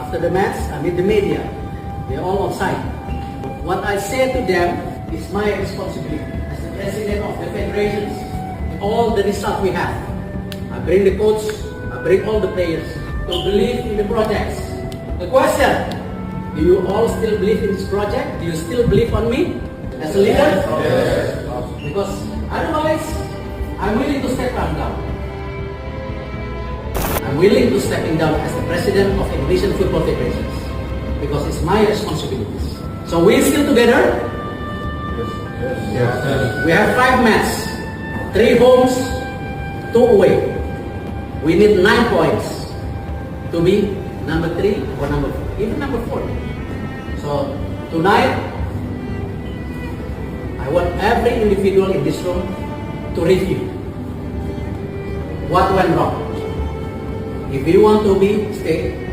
After the match, I meet the media. They're all outside. What I say to them is my responsibility as the president of the federations. All the result we have, I bring the coach, I bring all the players to believe in the projects. The question, do you all still believe in this project? Do you still believe on me as a leader? Yes. Because otherwise, I'm willing to step down. I'm willing to stepping down as the president of Indonesian Football Federations because it's my responsibilities. So we're still together. Yes. We have 5 matches, 3 homes, 2 away. We need 9 points to be number 3 or number 4, even number 4. So tonight, I want every individual in this room to review what went wrong. If you want to stay,